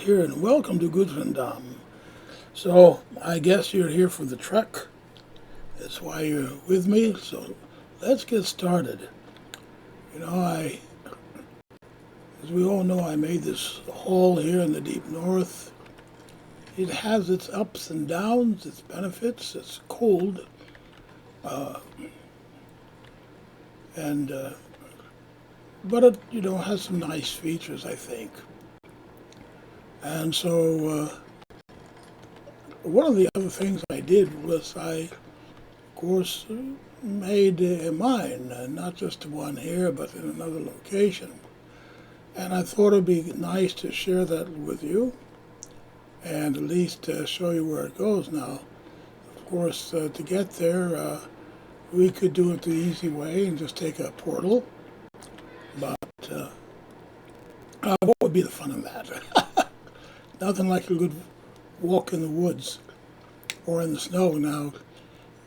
here, and welcome to Gudrendam. So, I guess you're here for the trek. That's why you're with me. So, let's get started. As we all know, I made this haul here in the deep north. It has its ups and downs, its benefits. It's cold, and but it has some nice features, I think. And so one of the other things I did was of course, made a mine, not just one here, but in another location. And I thought it'd be nice to share that with you, and at least show you where it goes. Now, of course, to get there, we could do it the easy way and just take a portal. But what would be the fun in that? Nothing like a good walk in the woods or in the snow. Now,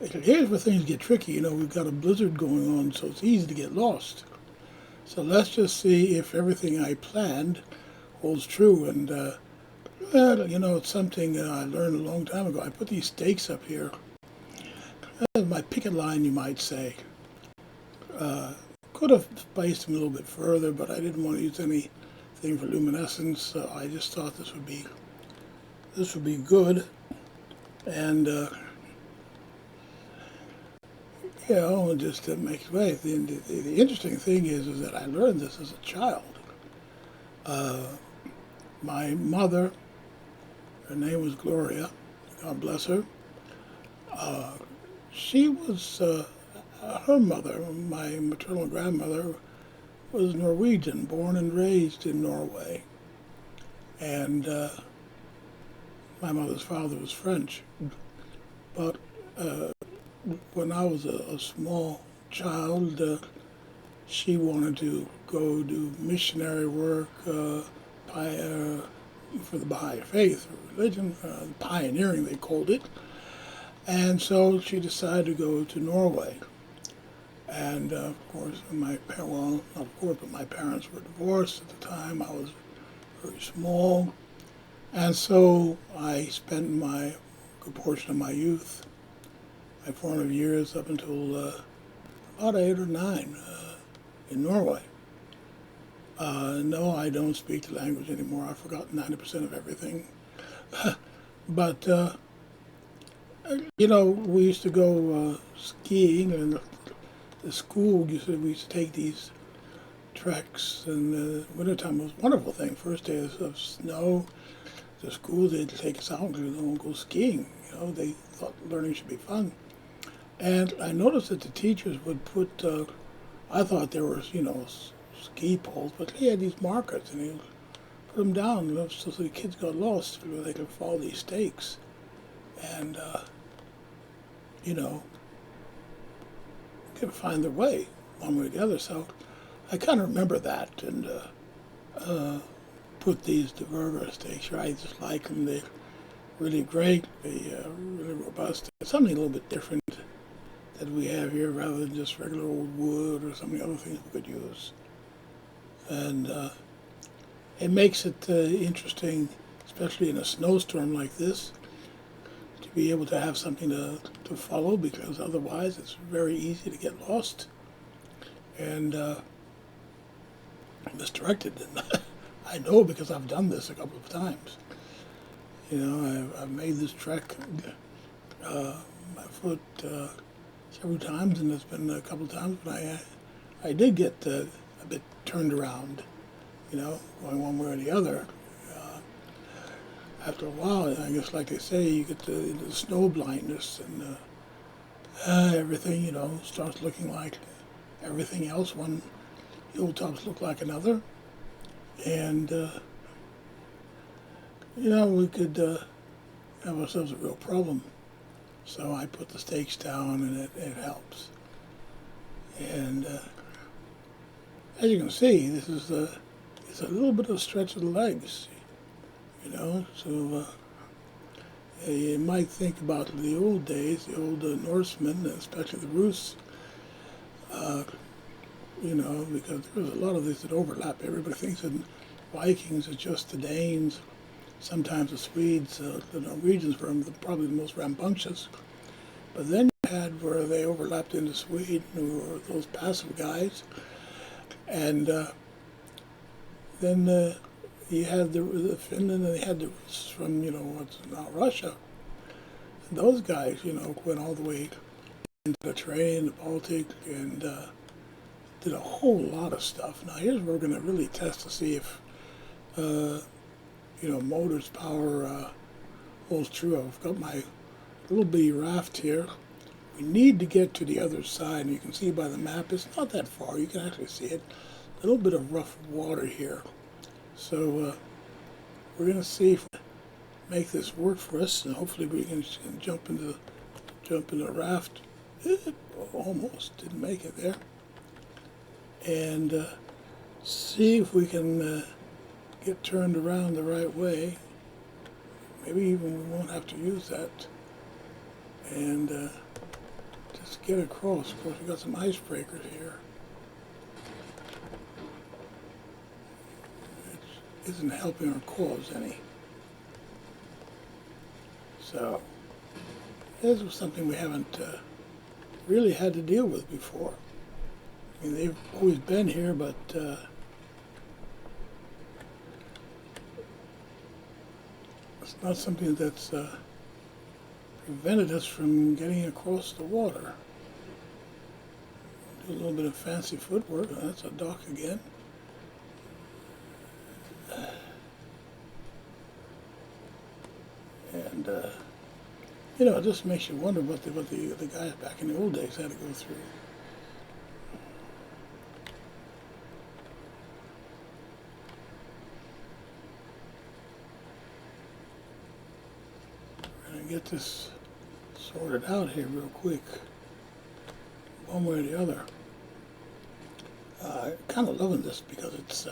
here's where things get tricky. We've got a blizzard going on, so it's easy to get lost. So let's just see if everything I planned holds true. And, it's something I learned a long time ago. I put these stakes up here. My picket line, you might say. Could have spaced them a little bit further, but I didn't want to use anything for luminescence, so I just thought this would be good. And just to make it way. The interesting thing is that I learned this as a child. My mother, her name was Gloria, God bless her. She was, her mother, my maternal grandmother, was Norwegian, born and raised in Norway. And my mother's father was French. But when I was a small child, she wanted to go do missionary work for the Baha'i faith, or religion, pioneering they called it. And so she decided to go to Norway. And of course, my parents were divorced at the time. I was very small. And so I spent a good portion of my youth, my formative years, up until about 8 or 9 in Norway. No, I don't speak the language anymore. I've forgotten 90% of everything. But, we used to go skiing, and the school we used to take these treks, and the wintertime was a wonderful thing. First day of snow, the school, they'd take us out and go skiing. They thought learning should be fun. And I noticed that the teachers would put, I thought there were, ski poles, but they had these markers, and they put them down so the kids got lost, where they could follow these stakes. And, could find their way one way or the other. So I kind of remember that, and put these diverter stakes here. I just like them. They're really great. They're really robust. It's something a little bit different that we have here, rather than just regular old wood or some of the other things we could use. And it makes it interesting, especially in a snowstorm like this, to be able to have something to follow, because otherwise it's very easy to get lost and misdirected. And I know, because I've done this a couple of times. I've made this trek by foot several times, and there's been a couple of times when I did get a bit turned around, going one way or the other. After a while, I guess, like they say, you get into the snow blindness, and everything, starts looking like everything else. One hilltops look like another, and we could have ourselves a real problem. So I put the stakes down, and it helps. And as you can see, this is it's a little bit of a stretch of the legs. So you might think about the old days, the old Norsemen, especially the Rus, because there's a lot of this that overlap. Everybody thinks that Vikings are just the Danes, Sometimes the Swedes, the Norwegians were probably the most rambunctious. But then you had where they overlapped into Sweden, who were those passive guys. And then you had the Finland, and they had the Russ from, what's now Russia. And those guys, went all the way into the train, the Baltic, and did a whole lot of stuff. Now here's where we're going to really test to see if, motors power holds true. I've got my little bitty raft here. We need to get to the other side, and you can see by the map, it's not that far. You can actually see it. A little bit of rough water here. So we're going to see if we make this work for us, and hopefully we can jump in the raft. Almost didn't make it there. And see if we can get turned around the right way. Maybe even we won't have to use that. And just get across. Of course, we've got some icebreakers here. It isn't helping our cause any. So, this was something we haven't really had to deal with before. I mean, they've always been here, but it's not something that's prevented us from getting across the water. Do a little bit of fancy footwork. That's a dock again. And it just makes you wonder what the guys back in the old days had to go through. We're going to get this sorted out here real quick, one way or the other. Kind of loving this because it's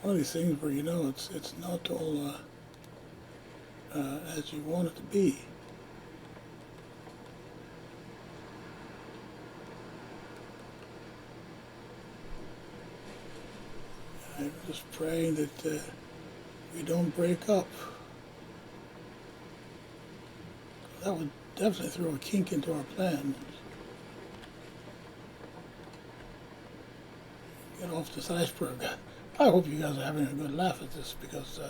one of these things where it's not all as you want it to be. I'm just praying that we don't break up. That would definitely throw a kink into our plans. Get off this iceberg. I hope you guys are having a good laugh at this because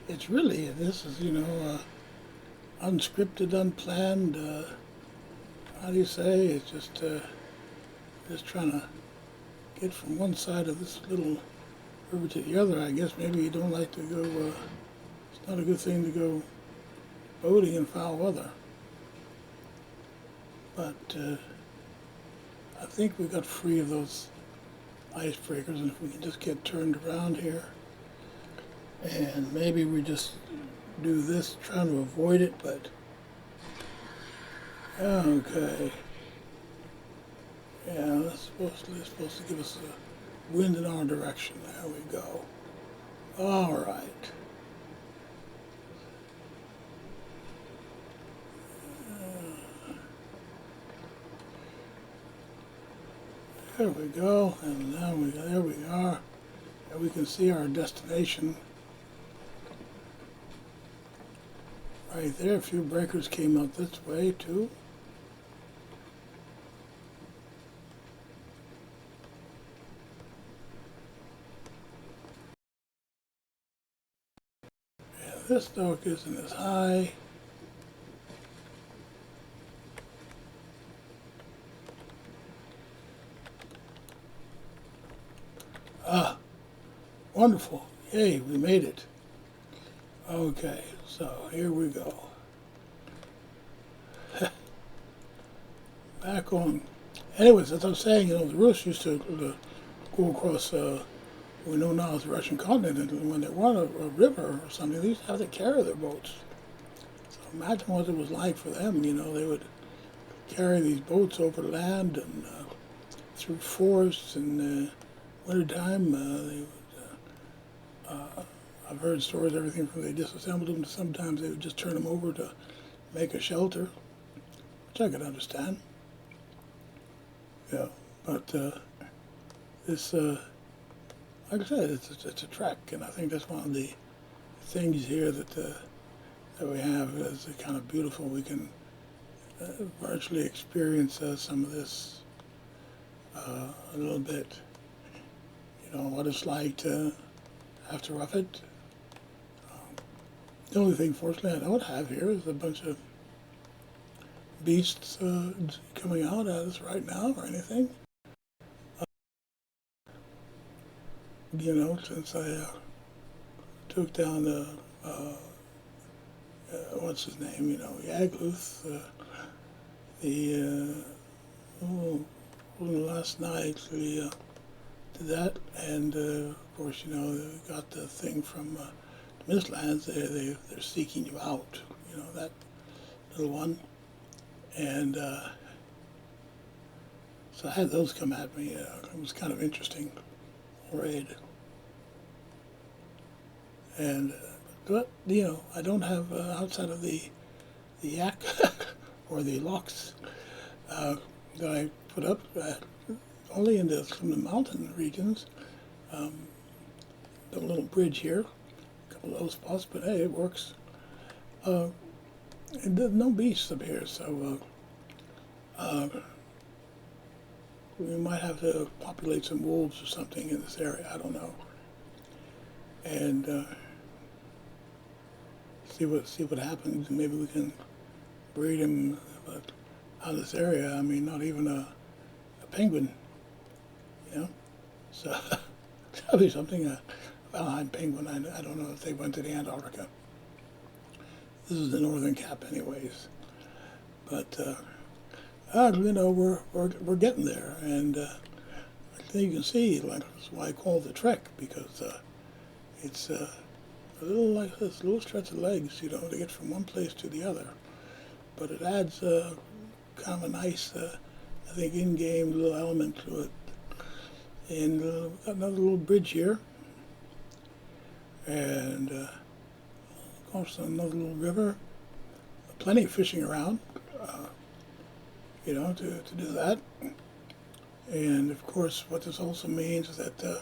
this is, unscripted, unplanned. How do you say? It's just trying to get from one side of this little river to the other. I guess maybe you don't like to go, it's not a good thing to go boating in foul weather. But I think we got free of those icebreakers, and if we can just get turned around here, and maybe we just do this, trying to avoid it, but okay. Yeah, that's supposed to give us a wind in our direction. There we go. All right. There we go, and now there we are. And we can see our destination right there. A few breakers came out this way too. Yeah, this dock isn't as high. Ah, wonderful. Yay, we made it. Okay, so here we go. Back on. Anyways, as I was saying, the Russ used to go across, we know now it's the Russian continent, and when they want a river or something, they used to have to carry their boats. So imagine what it was like for them, they would carry these boats over land and through forests, and wintertime, they would, I've heard stories, everything from they disassembled them to sometimes they would just turn them over to make a shelter, which I could understand. Yeah, but this, like I said, it's a trek, and I think that's one of the things here that we have is kind of beautiful. We can virtually experience some of this a little bit. You know, what it's like to have to rough it. The only thing, fortunately, I don't have here is a bunch of beasts coming out at us right now or anything. You know, since I took down the, what's his name, you know, Yagluth, last night we did that, and of course, you know, got the thing from the Mistlands, they're seeking you out, you know, that little one, and so I had those come at me. It was kind of interesting raid. And but you know, I don't have outside of the yak or the locks that I put up only in some of the mountain regions. The little bridge here, a couple of those spots, but hey, it works. And there's no beasts up here, so we might have to populate some wolves or something in this area. I don't know. And see what happens. Maybe we can breed him, but out of this area, I mean, not even a penguin, you know. So that'll be something. A Valheim penguin. I don't know if they went to the Antarctica. This is the northern cap, anyways. But you know, we're getting there, and I think you can see, like, that's why I call it the trek, because it's a little like this little stretch of legs, you know, to get from one place to the other. But it adds kind of a nice, I think, in-game little element to it. And got another little bridge here, and of course another little river. Plenty of fishing around, you know, to do that. And of course, what this also means is that to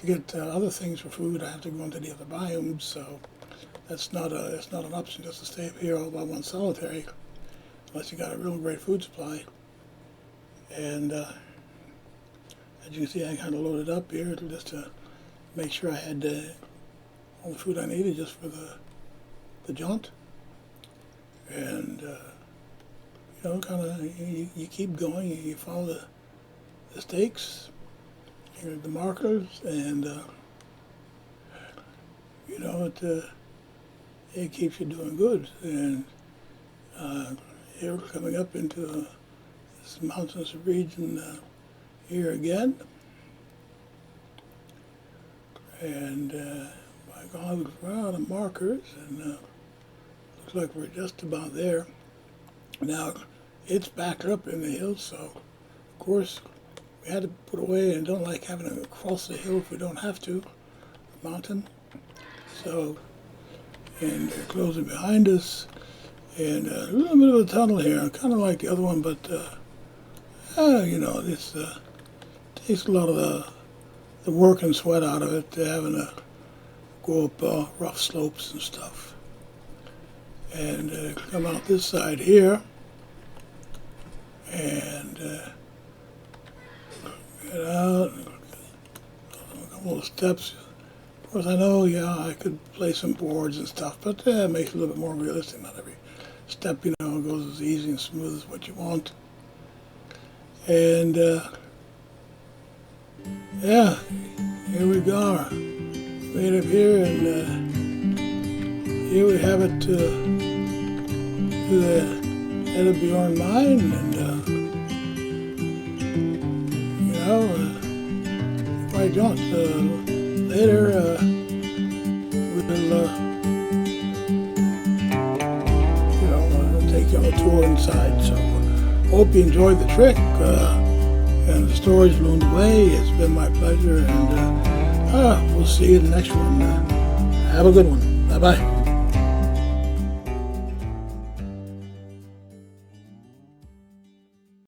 get other things for food, I have to go into the other biomes. So it's not an option just to stay up here all by one solitary, unless you got a real great food supply. And as you can see, I kind of loaded up here just to make sure I had all the food I needed just for the jaunt. And you know, kind of you keep going, you follow the stakes, the markers, and you know, it keeps you doing good. And here we're coming up into this mountainous region here again, and my God, we're out of markers, and looks like we're just about there. Now, it's backed up in the hills, so of course we had to put away, and don't like having to cross the hill if we don't have to, the mountain. So, and they're closing behind us, and a little bit of a tunnel here, kind of like the other one, but you know, this takes a lot of the work and sweat out of it, having to go up rough slopes and stuff. And come out this side here, and get out, a couple of steps. Of course, I know, yeah, I could place some boards and stuff, but it makes it a little bit more realistic. Not every step, you know, goes as easy and smooth as what you want. And yeah, here we go. Made up here, and here we have it to the Hedda-Bjorn Mine, and you know, if I don't later, we'll you know, take you on a tour inside. So hope you enjoyed the trek, and the stories along the way. It's been my pleasure, and we'll see you in the next one. Have a good one. Bye bye.